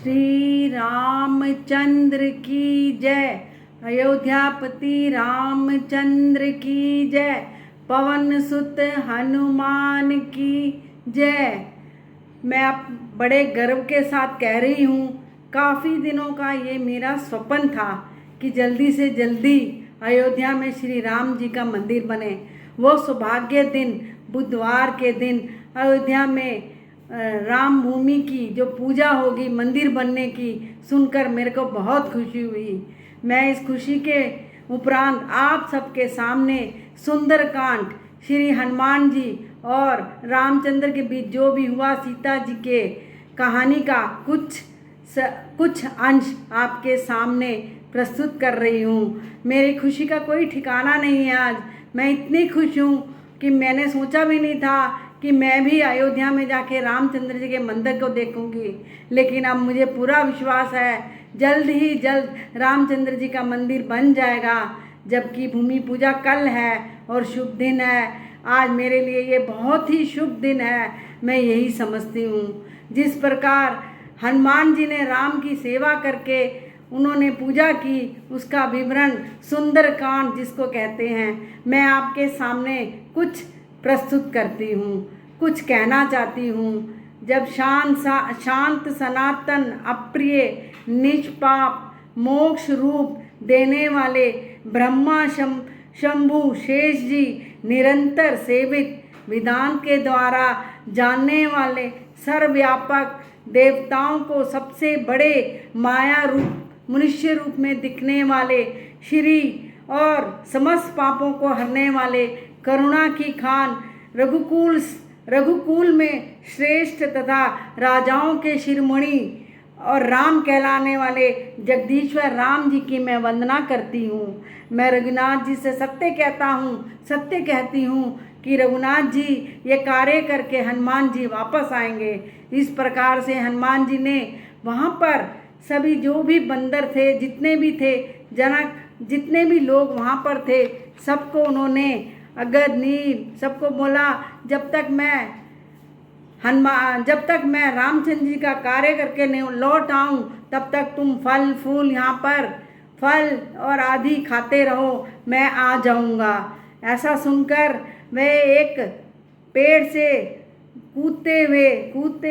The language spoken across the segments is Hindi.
श्री रामचंद्र की जय। अयोध्यापति रामचंद्र की जय। पवन सुत हनुमान की जय। मैं अब बड़े गर्व के साथ कह रही हूँ, काफ़ी दिनों का ये मेरा स्वप्न था कि जल्दी से जल्दी अयोध्या में श्री राम जी का मंदिर बने। वो सौभाग्य दिन बुधवार के दिन अयोध्या में राम भूमि की जो पूजा होगी मंदिर बनने की सुनकर मेरे को बहुत खुशी हुई। मैं इस खुशी के उपरांत आप सबके सामने सुंदरकांड श्री हनुमान जी और रामचंद्र के बीच जो भी हुआ सीता जी के कहानी का कुछ अंश आपके सामने प्रस्तुत कर रही हूँ। मेरी खुशी का कोई ठिकाना नहीं है। आज मैं इतनी खुश हूँ कि मैंने सोचा भी नहीं था कि मैं भी अयोध्या में जाके रामचंद्र जी के मंदिर को देखूंगी, लेकिन अब मुझे पूरा विश्वास है जल्द ही जल्द रामचंद्र जी का मंदिर बन जाएगा। जबकि भूमि पूजा कल है और शुभ दिन है। आज मेरे लिए ये बहुत ही शुभ दिन है, मैं यही समझती हूँ। जिस प्रकार हनुमान जी ने राम की सेवा करके उन्होंने पूजा की, उसका विवरण सुंदरकांड जिसको कहते हैं, मैं आपके सामने कुछ प्रस्तुत करती हूँ, कुछ कहना चाहती हूँ। जब शांत सनातन अप्रिय निष्पाप मोक्ष रूप देने वाले ब्रह्मा शंभु शेष जी निरंतर सेवित विधान के द्वारा जानने वाले सर्वव्यापक देवताओं को सबसे बड़े माया रूप मनुष्य रूप में दिखने वाले श्री और समस्त पापों को हरने वाले करुणा की खान रघुकुल में श्रेष्ठ तथा राजाओं के शिरोमणि और राम कहलाने वाले जगदीश्वर राम जी की मैं वंदना करती हूँ। मैं रघुनाथ जी से सत्य कहती हूँ कि रघुनाथ जी ये कार्य करके हनुमान जी वापस आएंगे। इस प्रकार से हनुमान जी ने वहाँ पर सभी जो भी बंदर थे, जितने भी थे जनक, जितने भी लोग वहाँ पर थे, सबको उन्होंने अगद नील सबको बोला, जब तक मैं रामचंद्र जी का कार्य करके नहीं लौट आऊँ तब तक तुम फल फूल यहाँ पर फल और आदि खाते रहो, मैं आ जाऊँगा। ऐसा सुनकर वे एक पेड़ से कूदते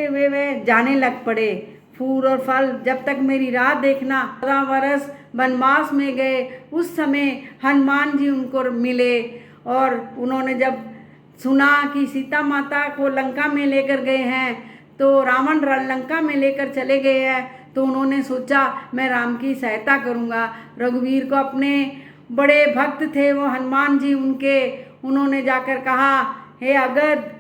हुए वे जाने लग पड़े। फूल और फल जब तक मेरी राह देखना। 14 वर्ष वनवास में गए, उस समय हनुमान जी उनको मिले और उन्होंने जब सुना कि सीता माता को लंका में लेकर गए हैं, तो रावण लंका में लेकर चले गए हैं, तो उन्होंने सोचा मैं राम की सहायता करूंगा। रघुवीर को अपने बड़े भक्त थे वो हनुमान जी उन्होंने जाकर कहा, हे अगद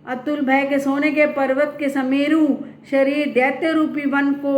अतुल भय के सोने के पर्वत के समेरु शरीर दैत्य रूपी वन को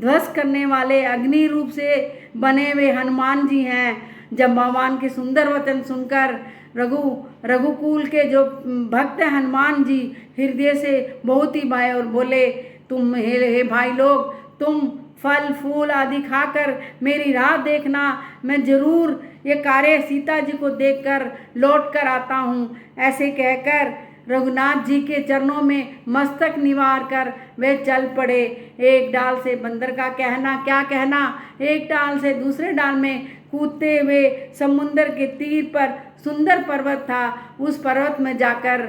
ध्वस्त करने वाले अग्नि रूप से बने हुए हनुमान जी हैं। जब भगवान के सुंदर वचन सुनकर रघुकुल के जो भक्त हनुमान जी हृदय से बहुत ही भाए और बोले, तुम हे भाई लोग, तुम फल फूल आदि खाकर मेरी राह देखना, मैं जरूर ये कार्य सीता जी को देखकर लौट कर आता हूँ। ऐसे कहकर रघुनाथ जी के चरणों में मस्तक निवार कर वे चल पड़े। एक डाल से बंदर का क्या कहना, एक डाल से दूसरे डाल में कूदते हुए समुंदर के तीर पर सुंदर पर्वत था, उस पर्वत में जाकर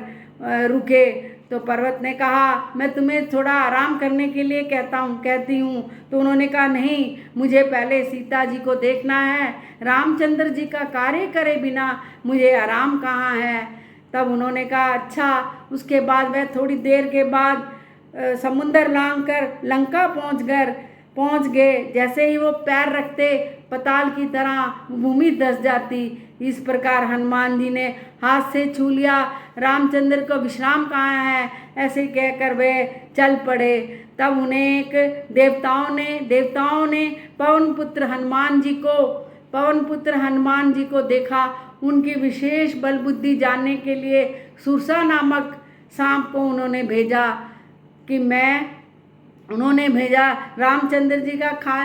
रुके। तो पर्वत ने कहा, मैं तुम्हें थोड़ा आराम करने के लिए कहती हूँ। तो उन्होंने कहा, नहीं, मुझे पहले सीता जी को देखना है, रामचंद्र जी का कार्य करे बिना मुझे आराम कहाँ है। तब उन्होंने कहा, अच्छा। उसके बाद वह थोड़ी देर के बाद समुंदर लांघ कर लंका पहुँच गए। जैसे ही वो पैर रखते, पताल की तरह भूमि धंस जाती। इस प्रकार हनुमान जी ने हाथ से छू लिया, रामचंद्र को विश्राम कहाँ है, ऐसे कहकर वे चल पड़े। तब उन्हें एक देवताओं ने पवन पुत्र हनुमान जी को देखा। उनकी विशेष बल बुद्धि जानने के लिए सुरसा नामक सांप को उन्होंने भेजा रामचंद्र जी का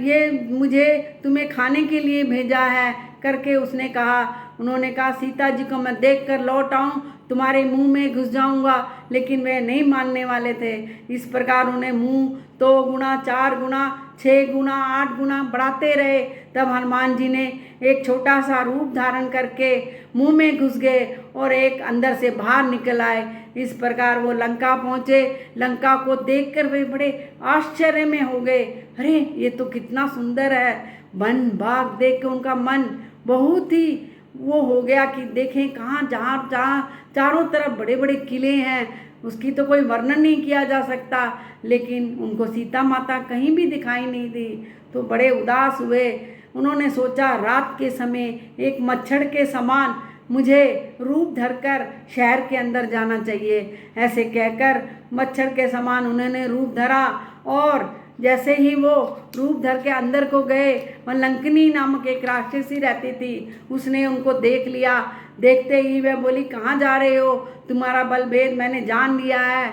ये मुझे तुम्हें खाने के लिए भेजा है। करके उसने कहा, उन्होंने कहा सीता जी को मैं देख कर लौट आऊँ, तुम्हारे मुंह में घुस जाऊंगा, लेकिन वे नहीं मानने वाले थे। इस प्रकार उन्हें मुंह 2 गुना, 4 गुना, 6 गुना, 8 गुना बढ़ाते रहे। तब हनुमान जी ने एक छोटा सा रूप धारण करके मुंह में घुस गए और एक अंदर से बाहर निकल आए। इस प्रकार वो लंका पहुँचे। लंका को देखकर वे बड़े आश्चर्य में हो गए। अरे ये तो कितना सुंदर है। वन बाग देख के उनका मन बहुत ही वो हो गया कि देखें कहाँ जहाँ जहाँ चारों तरफ बड़े बड़े किले हैं, उसकी तो कोई वर्णन नहीं किया जा सकता। लेकिन उनको सीता माता कहीं भी दिखाई नहीं दी, तो बड़े उदास हुए। उन्होंने सोचा रात के समय एक मच्छर के समान मुझे रूप धरकर शहर के अंदर जाना चाहिए। ऐसे कहकर मच्छर के समान उन्होंने रूप धरा और जैसे ही वो रूप धर के अंदर को गए, वह लंकनी नामक एक राक्षसी रहती थी, उसने उनको देख लिया। देखते ही वह बोली, कहाँ जा रहे हो? तुम्हारा बल भेद मैंने जान लिया है।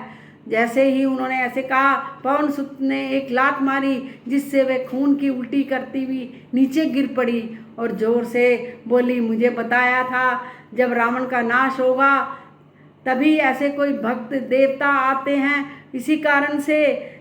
जैसे ही उन्होंने ऐसे कहा, पवन सुत ने एक लात मारी, जिससे वह खून की उल्टी करती हुई नीचे गिर पड़ी और जोर से बोली, मुझे बताया था जब रावण का नाश होगा तभी ऐसे कोई भक्त देवता आते हैं, इसी कारण से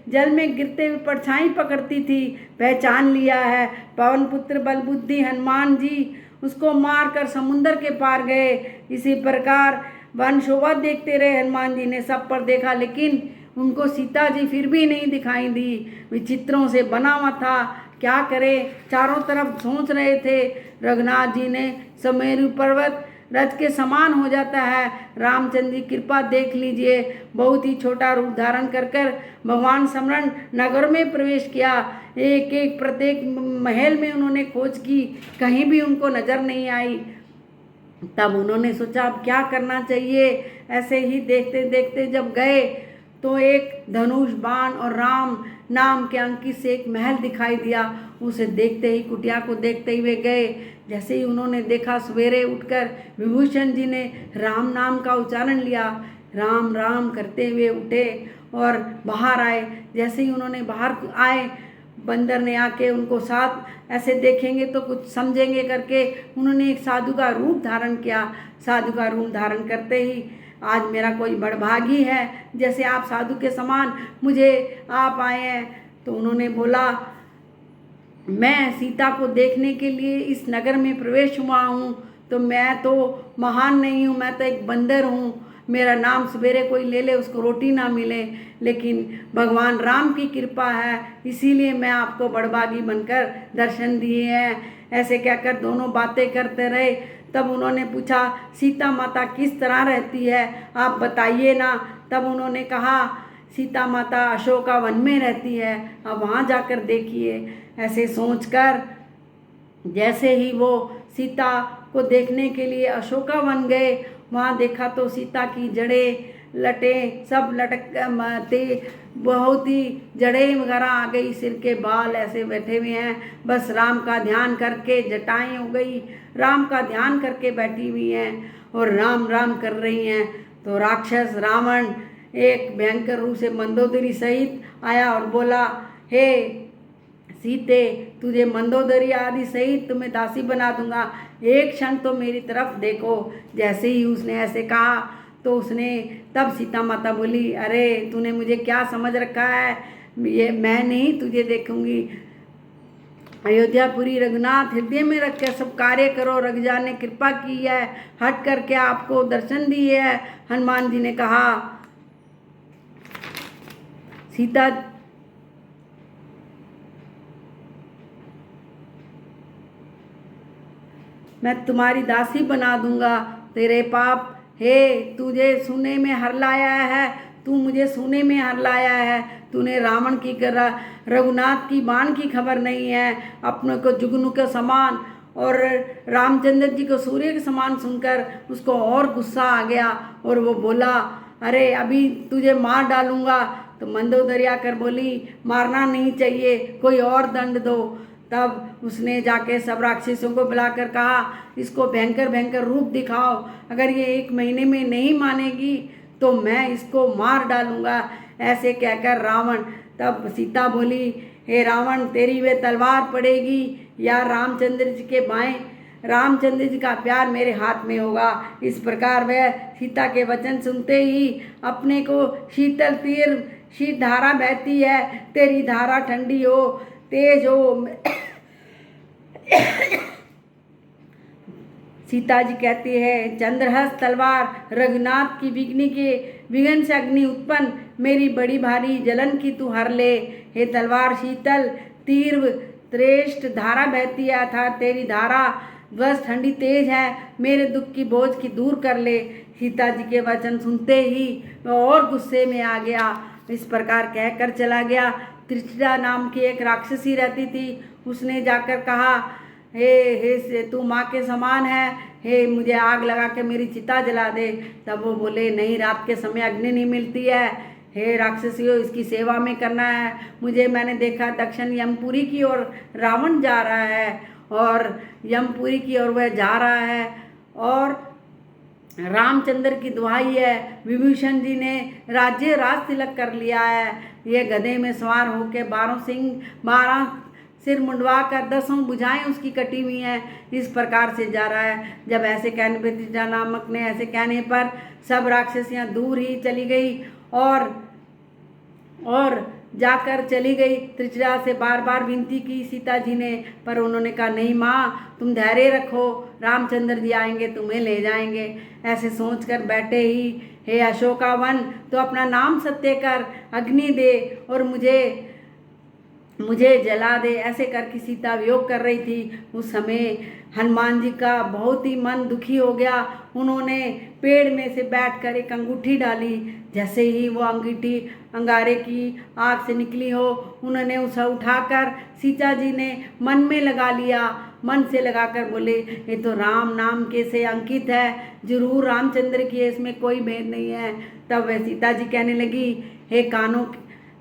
जल में गिरते हुए परछाई पकड़ती थी। पहचान लिया है। पवन पुत्र बलबुद्धि हनुमान जी उसको मार कर समुंदर के पार गए। इसी प्रकार वन शोभा देखते रहे। हनुमान जी ने सब पर देखा, लेकिन उनको सीता जी फिर भी नहीं दिखाई दी। विचित्रों से बना हुआ था, क्या करे, चारों तरफ सोच रहे थे। रघुनाथ जी ने सुमेरु पर्वत रथ के समान हो जाता है। रामचंद्र जी कृपा देख लीजिए, बहुत ही छोटा रूप धारण कर भगवान समरण नगर में प्रवेश किया। एक एक प्रत्येक महल में उन्होंने खोज की, कहीं भी उनको नजर नहीं आई। तब उन्होंने सोचा अब क्या करना चाहिए। ऐसे ही देखते देखते जब गए तो एक धनुष बाण और राम नाम के अंकित से एक महल दिखाई दिया। उसे देखते ही, कुटिया को देखते हुए गए। जैसे ही उन्होंने देखा, सवेरे उठकर विभूषण जी ने राम नाम का उच्चारण लिया। राम राम करते हुए उठे और बाहर आए। जैसे ही उन्होंने बाहर आए, बंदर ने आके उनको साथ ऐसे देखेंगे तो कुछ समझेंगे करके उन्होंने एक साधु का रूप धारण किया। साधु का रूप धारण करते ही, आज मेरा कोई बड़भागी है, जैसे आप साधु के समान मुझे आप आए हैं। तो उन्होंने बोला, मैं सीता को देखने के लिए इस नगर में प्रवेश हुआ हूँ, तो मैं तो महान नहीं हूँ, मैं तो एक बंदर हूँ। मेरा नाम सवेरे कोई ले ले उसको रोटी ना मिले, लेकिन भगवान राम की कृपा है, इसीलिए मैं आपको बड़भागी बनकर दर्शन दिए हैं। ऐसे कहकर दोनों बातें करते रहे। तब उन्होंने पूछा, सीता माता किस तरह रहती है, आप बताइए ना। तब उन्होंने कहा, सीता माता अशोका वन में रहती है, अब वहाँ जाकर देखिए। ऐसे सोचकर जैसे ही वो सीता को देखने के लिए अशोका वन गए, वहाँ देखा तो सीता की जड़ें लटें सब लटकते, बहुत ही जड़ें वगैरह आ गई, सिर के बाल ऐसे बैठे हुए हैं, बस राम का ध्यान करके जटाएं हो गई, राम का ध्यान करके बैठी हुई हैं और राम राम कर रही हैं। तो राक्षस रावण एक भयंकर रूप से मंदोदरी सहित आया और बोला, हे सीते, तुझे मंदोदरी आदि सहित तुम्हें दासी बना दूंगा, एक क्षण तो मेरी तरफ देखो। जैसे ही उसने ऐसे कहा तो उसने, तब सीता माता बोली, अरे तूने मुझे क्या समझ रखा है, ये मैं नहीं तुझे देखूंगी। अयोध्यापुरी रघुनाथ हृदय में रख कर सब कार्य करो, रघुजा ने कृपा की है, हट करके आपको दर्शन दिए है। हनुमान जी ने कहा, सीता मैं तुम्हारी दासी बना दूंगा, तेरे पाप हे तुझे सोने में हर लाया है, तू मुझे सोने में हर लाया है। तूने रावण की रघुनाथ की बाण की खबर नहीं है, अपने को जुगनू के समान और रामचंद्र जी को सूर्य के समान सुनकर उसको और गुस्सा आ गया और वो बोला, अरे अभी तुझे मार डालूंगा। तो मंदोदरी आकर बोली, मारना नहीं चाहिए, कोई और दंड दो। तब उसने जाके सब राक्षसों को बुलाकर कहा, इसको भयंकर भयंकर रूप दिखाओ, अगर ये 1 महीने में नहीं मानेगी तो मैं इसको मार डालूंगा। ऐसे कहकर रावण, तब सीता बोली, हे रावण, तेरी वे तलवार पड़ेगी या रामचंद्र जी के बाएं रामचंद्र जी का प्यार मेरे हाथ में होगा। इस प्रकार वह सीता के वचन सुनते ही अपने को शीतल तीर शीत धारा बहती है, तेरी धारा ठंडी हो, तेज हो। सीता जी कहती है, चंद्रहस्त तलवार रघुनाथ की बिगनी के विघन से अग्नि उत्पन्न, मेरी बड़ी भारी जलन की तू हर ले। हे तलवार शीतल तीव्र श्रेष्ठ धारा बहती है, अर्थात तेरी धारा बस ठंडी तेज है, मेरे दुख की बोझ की दूर कर ले। सीता जी के वचन सुनते ही वह और गुस्से में आ गया। इस प्रकार कहकर चला गया। त्रिशिरा नाम की एक राक्षसी रहती थी, उसने जाकर कहा, हे तू माँ के समान है, हे मुझे आग लगा के मेरी चिता जला दे। तब वो बोले, नहीं, रात के समय अग्नि नहीं मिलती है, हे राक्षसियों, इसकी सेवा में करना है मुझे। मैंने देखा दक्षिण यमपुरी की ओर रावण जा रहा है, और यमपुरी की ओर वह जा रहा है, और रामचंद्र की दुहाई है, विभीषण जी ने राज्य राज तिलक कर लिया है, ये गधे में सवार होकर 12 सिर मुंडवा कर 10 भुजाएं उसकी कटी हुई हैं, इस प्रकार से जा रहा है। जब ऐसे कहने पर त्रिजटा नामक ने ऐसे कहने पर सब राक्षसियां दूर ही चली गई और जाकर चली गई। त्रिजटा से बार बार विनती की सीता जी ने, पर उन्होंने कहा, नहीं माँ, तुम धैर्य रखो, रामचंद्र जी आएंगे, तुम्हें ले जाएंगे। ऐसे सोचकर बैठे ही, हे अशोकावन, तो अपना नाम सत्य कर, अग्नि दे और मुझे जला दे। ऐसे करके सीता वियोग कर रही थी। उस समय हनुमान जी का बहुत ही मन दुखी हो गया। उन्होंने पेड़ में से बैठकर एक अंगूठी डाली। जैसे ही वो अंगूठी अंगारे की आग से निकली हो, उन्होंने उसे उठाकर सीता जी ने मन में लगा लिया। मन से लगाकर बोले, ये तो राम नाम के से अंकित है, जरूर रामचंद्र की है, इसमें कोई भेद नहीं है। तब वह सीता जी कहने लगी,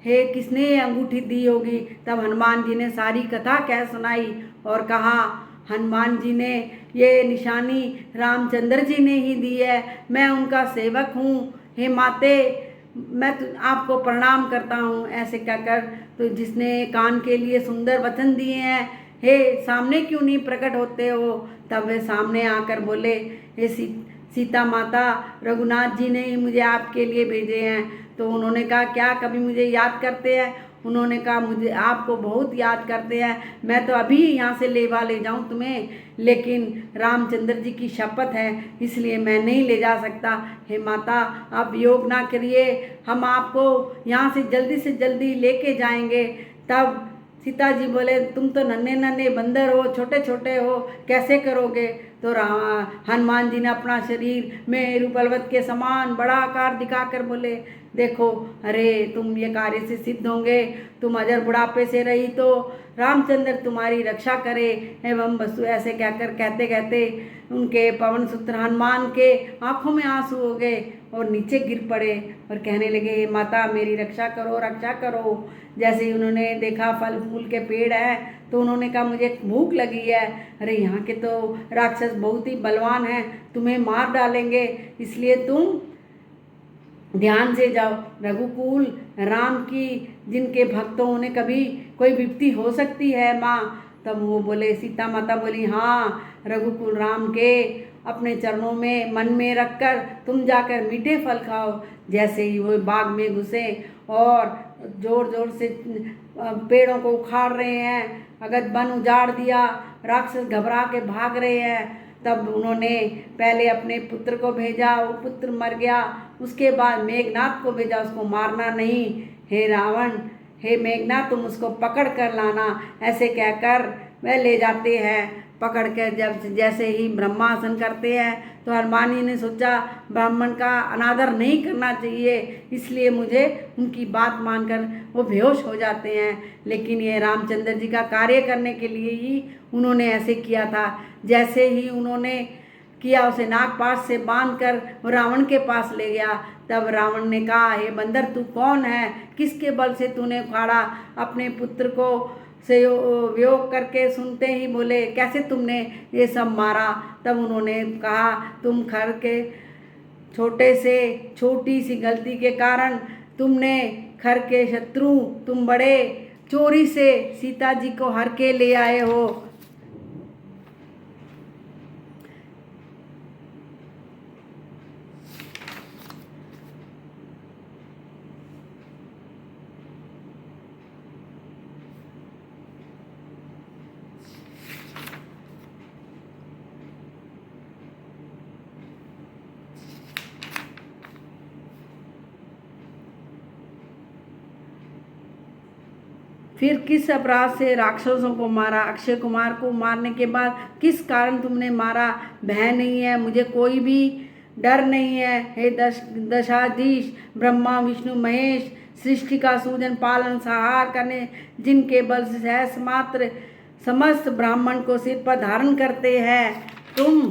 हे किसने ये अंगूठी दी होगी। तब हनुमान जी ने सारी कथा कह सुनाई और कहा, हनुमान जी ने ये निशानी रामचंद्र जी ने ही दी है, मैं उनका सेवक हूँ। हे माते, मैं आपको प्रणाम करता हूँ। ऐसे कहकर तो जिसने कान के लिए सुंदर वचन दिए हैं, हे सामने क्यों नहीं प्रकट होते हो। तब वे सामने आकर बोले, हे सीता माता, रघुनाथ जी ने ही मुझे आपके लिए भेजे हैं। तो उन्होंने कहा, क्या कभी मुझे याद करते हैं। उन्होंने कहा, मुझे आपको बहुत याद करते हैं, मैं तो अभी यहाँ से ले जाऊँ तुम्हें, लेकिन रामचंद्र जी की शपथ है, इसलिए मैं नहीं ले जा सकता। हे माता, आप वियोग ना करिए, हम आपको यहाँ से जल्दी लेके जाएंगे। तब सीता जी बोले, तुम तो नन्हे नन्हे बंदर हो, छोटे छोटे हो, कैसे करोगे। तो हनुमान जी ने अपना शरीर मेरु पर्वत के समान बड़ा आकार दिखाकर बोले, देखो, अरे तुम ये कार्य से सिद्ध होंगे, तुम अजर बुढ़ापे से रही तो रामचंद्र तुम्हारी रक्षा करे एवं वस्तु। ऐसे कहकर कहते कहते उनके पवन सूत्र हनुमान के आंखों में आंसू हो गए और नीचे गिर पड़े और कहने लगे, माता मेरी रक्षा करो, रक्षा करो। जैसे ही उन्होंने देखा फल फूल के पेड़ हैं, तो उन्होंने कहा, मुझे भूख लगी है, अरे यहाँ के तो राक्षस बहुत ही बलवान हैं, तुम्हें मार डालेंगे, इसलिए तुम ध्यान से जाओ। रघुकुल राम की जिनके भक्तों उन्हें कभी कोई विपत्ति हो सकती है माँ। तब वो बोले, सीता माता बोली, हाँ, रघुकुल राम के अपने चरणों में मन में रखकर तुम जाकर मीठे फल खाओ। जैसे ही वो बाग में घुसे और जोर जोर से पेड़ों को उखाड़ रहे हैं, अगर वन उजाड़ दिया, राक्षस घबरा के भाग रहे हैं। तब उन्होंने पहले अपने पुत्र को भेजा, वो पुत्र मर गया। उसके बाद मेघनाथ को भेजा, उसको मारना नहीं, हे रावण, हे मेघनाथ, तुम उसको पकड़ कर लाना। ऐसे कहकर वह ले जाते हैं। पकड़ कर जब जैसे ही ब्रह्मासन करते हैं, तो हनुमान जी ने सोचा, ब्राह्मण का अनादर नहीं करना चाहिए, इसलिए मुझे उनकी बात मानकर वो बेहोश हो जाते हैं। लेकिन ये रामचंद्र जी का कार्य करने के लिए ही उन्होंने ऐसे किया था। जैसे ही उन्होंने किया, उसे नागपाश से बांध कर रावण के पास ले गया। तब रावण ने कहा, हे बंदर, तू कौन है, किसके बल से तूने उखाड़ा। अपने पुत्र को से वियोग करके सुनते ही बोले, कैसे तुमने ये सब मारा। तब उन्होंने कहा, तुम घर के छोटे से छोटी सी गलती के कारण तुमने घर के शत्रु, तुम बड़े चोरी से सीता जी को हर के ले आए हो। फिर किस अपराध से राक्षसों को मारा? अक्षय कुमार को मारने के बाद किस कारण तुमने मारा? भय नहीं है, मुझे कोई भी डर नहीं है। हे दशाधीश, ब्रह्मा विष्णु महेश, सृष्टि का सूजन पालन संहार करने, जिनके बल से सहस मात्र समस्त ब्राह्मण को सिर पर धारण करते हैं, तुम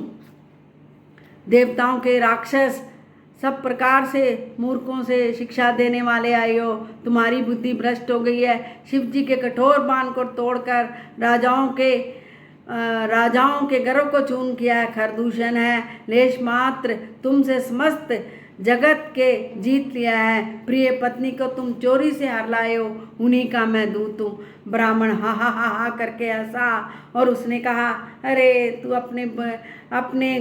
देवताओं के राक्षस सब प्रकार से मूर्खों से शिक्षा देने वाले आए हो। तुम्हारी बुद्धि भ्रष्ट हो गई है। शिव जी के कठोर बाण को तोड़कर राजाओं के गर्व को चूर्ण किया है। खरदूषण है, लेश मात्र तुमसे समस्त जगत के जीत लिया है। प्रिय पत्नी को तुम चोरी से हर लाए हो, उन्हीं का मैं दूत हूँ। ब्राह्मण हा हा हा हा करके हंसा और उसने कहा, अरे तू अपने अपने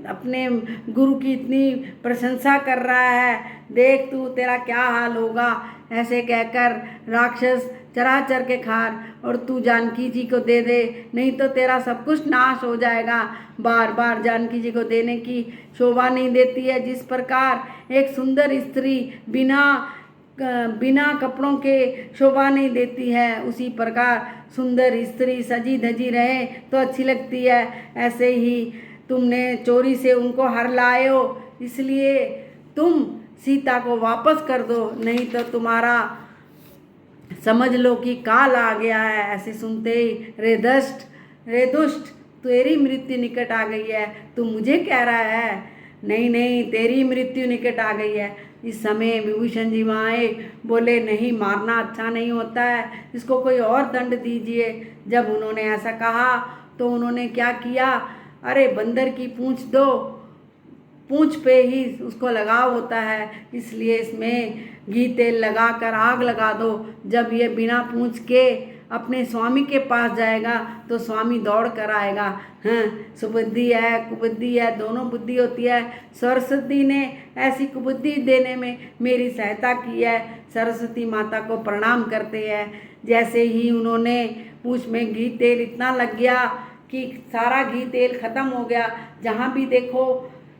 अपने गुरु की इतनी प्रशंसा कर रहा है, देख तू तेरा क्या हाल होगा। ऐसे कहकर राक्षस चरा चर के खार और तू जानकी जी को दे दे, नहीं तो तेरा सब कुछ नाश हो जाएगा। बार बार जानकी जी को देने की शोभा नहीं देती है। जिस प्रकार एक सुंदर स्त्री बिना कपड़ों के शोभा नहीं देती है, उसी प्रकार सुंदर स्त्री सजी धजी रहे तो अच्छी लगती है। ऐसे ही तुमने चोरी से उनको हर लाए हो, इसलिए तुम सीता को वापस कर दो, नहीं तो तुम्हारा समझ लो कि काल आ गया है। ऐसे सुनते ही रे दुष्ट, तेरी मृत्यु निकट आ गई है। तू मुझे कह रहा है? नहीं नहीं, तेरी मृत्यु निकट आ गई है। इस समय विभूषण जी वहाँ आए, बोले नहीं, मारना अच्छा नहीं होता है, इसको कोई और दंड दीजिए। जब उन्होंने ऐसा कहा तो उन्होंने क्या किया, अरे बंदर की पूंछ दो, पूंछ पे ही उसको लगाव होता है, इसलिए इसमें घी तेल लगाकर आग लगा दो। जब ये बिना पूंछ के अपने स्वामी के पास जाएगा तो स्वामी दौड़ कर आएगा। हाँ, सुबुद्धि है कुबुद्धि है, दोनों बुद्धि होती है। सरस्वती ने ऐसी कुबुद्धि देने में मेरी सहायता की है। सरस्वती माता को प्रणाम करते हैं। जैसे ही उन्होंने पूंछ में घी तेल इतना लग गया कि सारा घी तेल खत्म हो गया। जहाँ भी देखो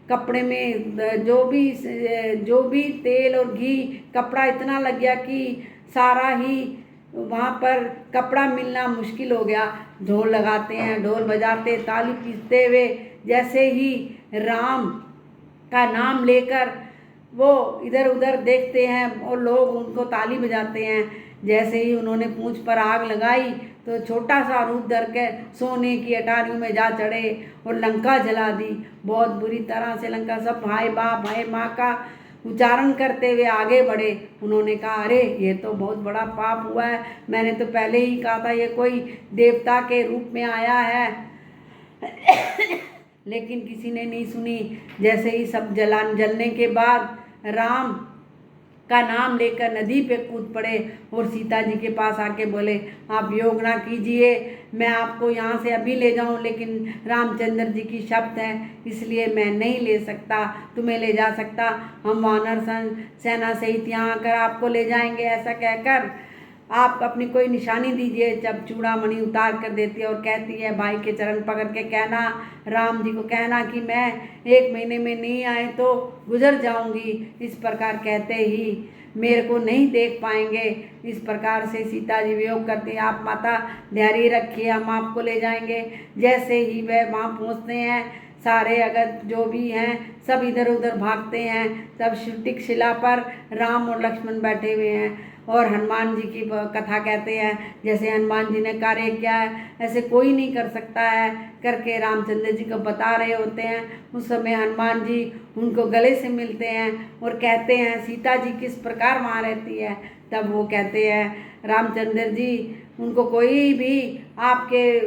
कपड़े में जो भी तेल और घी, कपड़ा इतना लग गया कि सारा ही वहाँ पर कपड़ा मिलना मुश्किल हो गया। ढोल लगाते हैं, ढोल बजाते, ताली पीसते हुए जैसे ही राम का नाम लेकर वो इधर उधर देखते हैं और लोग उनको ताली बजाते हैं। जैसे ही उन्होंने पूंछ पर आग लगाई तो छोटा सा रूप धर के सोने की अटारियों में जा चढ़े और लंका जला दी। बहुत बुरी तरह से लंका, सब भाई बाप भाई माँ का उच्चारण करते हुए आगे बढ़े। उन्होंने कहा, अरे ये तो बहुत बड़ा पाप हुआ है, मैंने तो पहले ही कहा था ये कोई देवता के रूप में आया है। लेकिन किसी ने नहीं सुनी। जैसे ही सब जलने के बाद राम का नाम लेकर नदी पे कूद पड़े और सीता जी के पास आके बोले, आप योग ना कीजिए, मैं आपको यहाँ से अभी ले जाऊँ, लेकिन रामचंद्र जी की शब्द है इसलिए मैं नहीं ले सकता, तुम्हें ले जा सकता। हम वानर सेना सहित यहाँ आकर आपको ले जाएंगे। ऐसा कहकर आप अपनी कोई निशानी दीजिए। जब चूड़ामणि उतार कर देती है और कहती है, भाई के चरण पकड़ के कहना, राम जी को कहना कि मैं 1 महीने में नहीं आए तो गुजर जाऊंगी। इस प्रकार कहते ही मेरे को नहीं देख पाएंगे। इस प्रकार से सीता जी वियोग करती है, आप माता धैर्य रखिए, हम आपको ले जाएंगे। जैसे ही वह वहाँ पहुँचते हैं, सारे अगर जो भी हैं सब इधर उधर भागते हैं। तब टिक शिला पर राम और लक्ष्मण बैठे हुए हैं और हनुमान जी की कथा कहते हैं, जैसे हनुमान जी ने कार्य किया है ऐसे कोई नहीं कर सकता है करके रामचंद्र जी को बता रहे होते हैं। उस समय हनुमान जी उनको गले से मिलते हैं और कहते हैं, सीता जी किस प्रकार वहाँ रहती है। तब वो कहते हैं, रामचंद्र जी उनको कोई भी आपके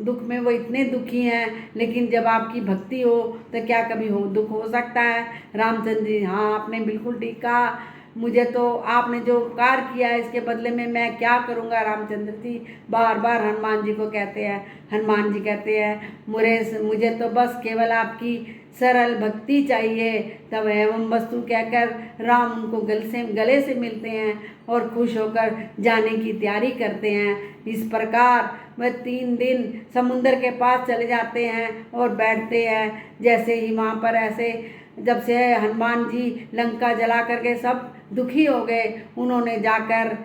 दुख में वो इतने दुखी हैं, लेकिन जब आपकी भक्ति हो तो क्या कभी दुख हो सकता है। रामचंद्र जी, हाँ आपने बिल्कुल ठीक कहा, मुझे तो आपने जो उपकार किया है इसके बदले में मैं क्या करूँगा। रामचंद्र जी बार बार हनुमान जी को कहते हैं। हनुमान जी कहते हैं, मुझे तो बस केवल आपकी सरल भक्ति चाहिए। तब एवं वस्तु कहकर राम उनको गले से मिलते हैं और खुश होकर जाने की तैयारी करते हैं। इस प्रकार वह 3 दिन समुद्र के पास चले जाते हैं और बैठते हैं। जैसे ही वहाँ पर ऐसे जब से हनुमान जी लंका जला करके सब दुखी हो गए, उन्होंने जाकर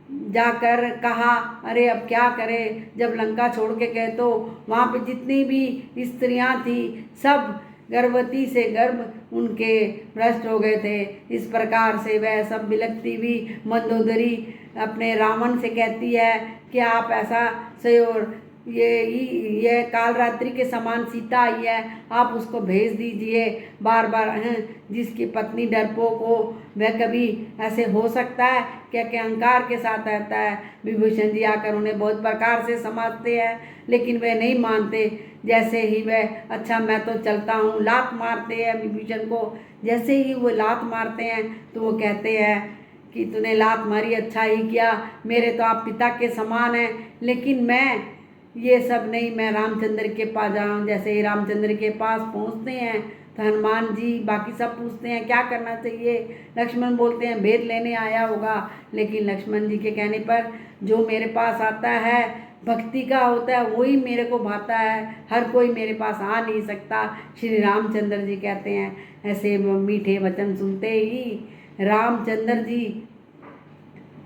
जाकर कहा अरे अब क्या करें, जब लंका छोड़ के गए तो वहाँ पे जितनी भी स्त्रियाँ थी सब गर्भवती से गर्भ उनके भ्रष्ट हो गए थे। इस प्रकार से वह सब बिलखती हुई मंदोदरी अपने रावण से कहती है कि आप ऐसा सही, और ये काल रात्रि के समान सीता आई है, आप उसको भेज दीजिए बार बार। जिसकी पत्नी डरपोक हो वह कभी ऐसे हो सकता है क्या कि अहंकार के साथ रहता है। विभूषण जी आकर उन्हें बहुत प्रकार से समझते हैं, लेकिन वे नहीं मानते। जैसे ही वह अच्छा मैं तो चलता हूँ, लात मारते हैं विभूषण को। जैसे ही वो लात मारते हैं तो वो कहते हैं कि तूने लात मारी, अच्छा ही किया, मेरे तो आप पिता के समान हैं, लेकिन मैं ये सब नहीं, मैं रामचंद्र के पास जाऊँ। जैसे ही रामचंद्र के पास पहुँचते हैं तो हनुमान जी बाकी सब पूछते हैं क्या करना चाहिए। लक्ष्मण बोलते हैं भेद लेने आया होगा, लेकिन लक्ष्मण जी के कहने पर जो मेरे पास आता है भक्ति का होता है वही मेरे को भाता है, हर कोई मेरे पास आ नहीं सकता। श्री रामचंद्र जी कहते हैं। ऐसे मीठे वचन सुनते ही रामचंद्र जी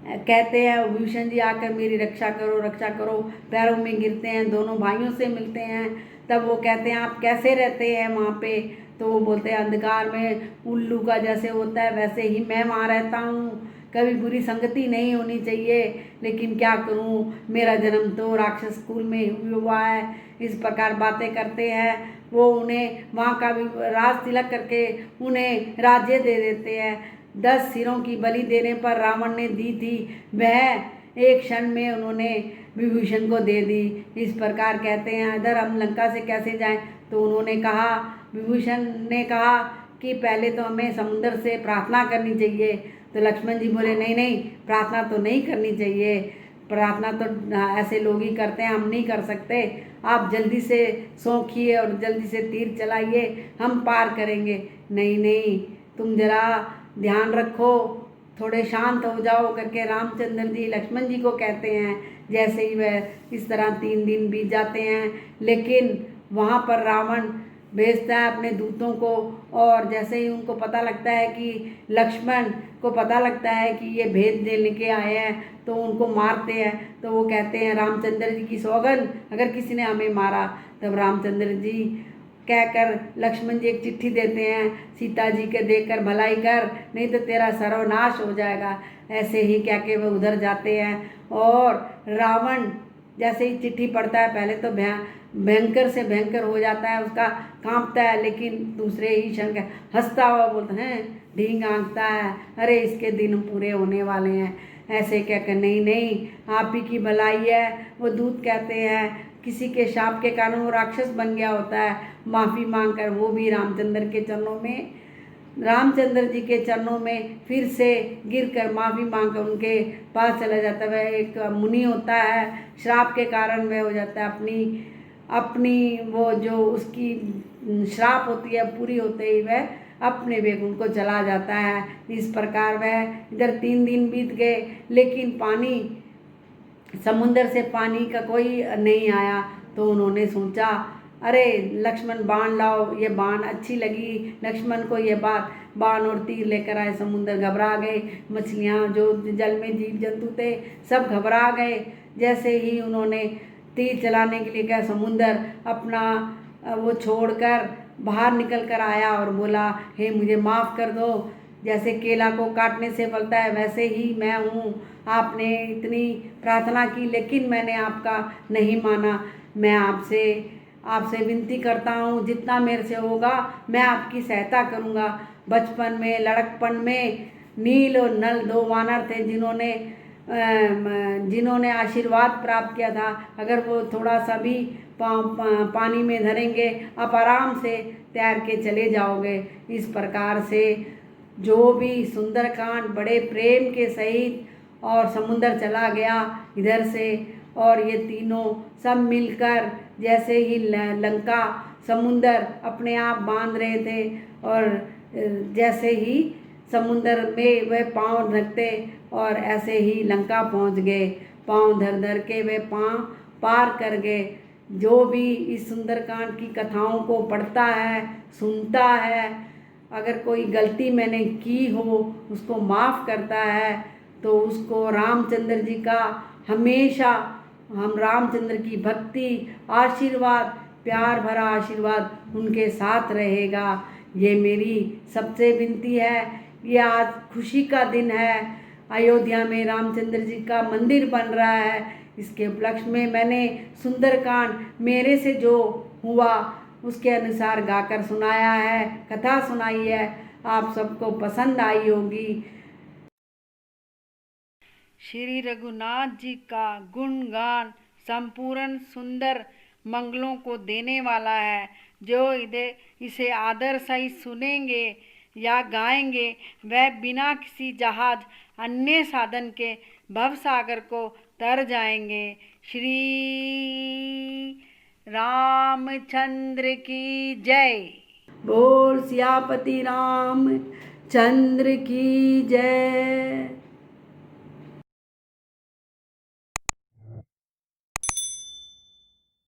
कहते हैं विभीषण जी आकर मेरी रक्षा करो रक्षा करो, पैरों में गिरते हैं, दोनों भाइयों से मिलते हैं। तब वो कहते हैं आप कैसे रहते हैं वहाँ पे, तो वो बोलते हैं अंधकार में उल्लू का जैसे होता है वैसे ही मैं वहाँ रहता हूँ, कभी बुरी संगति नहीं होनी चाहिए, लेकिन क्या करूँ, मेरा जन्म तो राक्षस स्कूल में हुआ है। इस प्रकार बातें करते हैं। वो उन्हें वहाँ का भी राज तिलक करके उन्हें राज्य दे देते हैं। 10 सिरों की बलि देने पर रावण ने दी थी, वह एक क्षण में उन्होंने विभीषण को दे दी। इस प्रकार कहते हैं इधर हम लंका से कैसे जाएं, तो उन्होंने कहा, विभीषण ने कहा कि पहले तो हमें समुद्र से प्रार्थना करनी चाहिए। तो लक्ष्मण जी बोले नहीं नहीं, प्रार्थना तो नहीं करनी चाहिए, प्रार्थना तो ऐसे लोग ही करते हैं, हम नहीं कर सकते, आप जल्दी से सौंखिए और जल्दी से तीर चलाइए, हम पार करेंगे। नहीं नहीं, तुम जरा ध्यान रखो, थोड़े शांत हो जाओ करके रामचंद्र जी लक्ष्मण जी को कहते हैं। जैसे ही वह इस तरह 3 दिन बीत जाते हैं, लेकिन वहाँ पर रावण भेजता है अपने दूतों को, और जैसे ही उनको पता लगता है कि लक्ष्मण को पता लगता है कि ये भेद देने के आए हैं, तो उनको मारते हैं। तो वो कहते हैं रामचंद्र जी की सौगंध अगर किसी ने हमें मारा। तब रामचंद्र जी कहकर लक्ष्मण जी एक चिट्ठी देते हैं, सीता जी के देकर भलाई कर, नहीं तो तेरा सर्वनाश हो जाएगा। ऐसे ही कह के वो उधर जाते हैं, और रावण जैसे ही चिट्ठी पढ़ता है पहले तो भयंकर से भयंकर हो जाता है, उसका कांपता है, लेकिन दूसरे ही क्षण हंसता हुआ बोलता है, ढींग आंकता है, अरे इसके दिन पूरे होने वाले हैं। ऐसे कहकर नहीं नहीं, आप ही की भलाई है। वो दूत कहते हैं किसी के शाप के कारण वो राक्षस बन गया होता है, माफ़ी मांग कर वो भी रामचंद्र के चरणों में, रामचंद्र जी के चरणों में फिर से गिरकर माफ़ी मांग कर उनके पास चला जाता है। वह एक मुनि होता है, श्राप के कारण वह हो जाता है अपनी वो जो उसकी श्राप होती है पूरी होते ही वह अपने वैकुंठ को चला जाता है। इस प्रकार वह इधर 3 दिन बीत गए, लेकिन पानी समुद्र से पानी का कोई नहीं आया। तो उन्होंने सोचा अरे लक्ष्मण बाण लाओ, ये बाण अच्छी लगी लक्ष्मण को ये बात, बाण और तीर लेकर आए। समुद्र घबरा गए, मछलियाँ जो जल में जीव जंतु थे सब घबरा गए। जैसे ही उन्होंने तीर चलाने के लिए कहा, समुद्र अपना वो छोड़कर बाहर निकल कर आया और बोला, हे मुझे माफ़ कर दो, जैसे केला को काटने से फलता है वैसे ही मैं हूँ, आपने इतनी प्रार्थना की लेकिन मैंने आपका नहीं माना। मैं आपसे विनती करता हूँ, जितना मेरे से होगा मैं आपकी सहायता करूँगा। बचपन में लड़कपन में नील और नल 2 वानर थे जिन्होंने आशीर्वाद प्राप्त किया था, अगर वो थोड़ा सा भी पानी में धरेंगे आप आराम से तैर के चले जाओगे। इस प्रकार से जो भी सुंदरकांड बड़े प्रेम के सहित और समुद्र चला गया इधर से, और ये तीनों सब मिलकर जैसे ही लंका समुद्र अपने आप बांध रहे थे, और जैसे ही समुद्र में वह पांव रखते और ऐसे ही लंका पहुंच गए। पांव धर धर के वे पांव पार कर गए। जो भी इस सुंदरकांड की कथाओं को पढ़ता है, सुनता है, अगर कोई गलती मैंने की हो उसको माफ़ करता है, तो उसको रामचंद्र जी का हमेशा हम रामचंद्र की भक्ति आशीर्वाद प्यार भरा आशीर्वाद उनके साथ रहेगा। ये मेरी सबसे विनती है। ये आज खुशी का दिन है। अयोध्या में रामचंद्र जी का मंदिर बन रहा है। इसके उपलक्ष्य में मैंने सुंदरकांड मेरे से जो हुआ उसके अनुसार गाकर सुनाया है, कथा सुनाई है। आप सबको पसंद आई होगी। श्री रघुनाथ जी का गुणगान संपूर्ण सुंदर मंगलों को देने वाला है। जो इसे आदर सहित सुनेंगे या गाएंगे वह बिना किसी जहाज अन्य साधन के भवसागर को तर जाएंगे। श्री रामचंद्र की जय। बोल सियापति राम चंद्र की जय।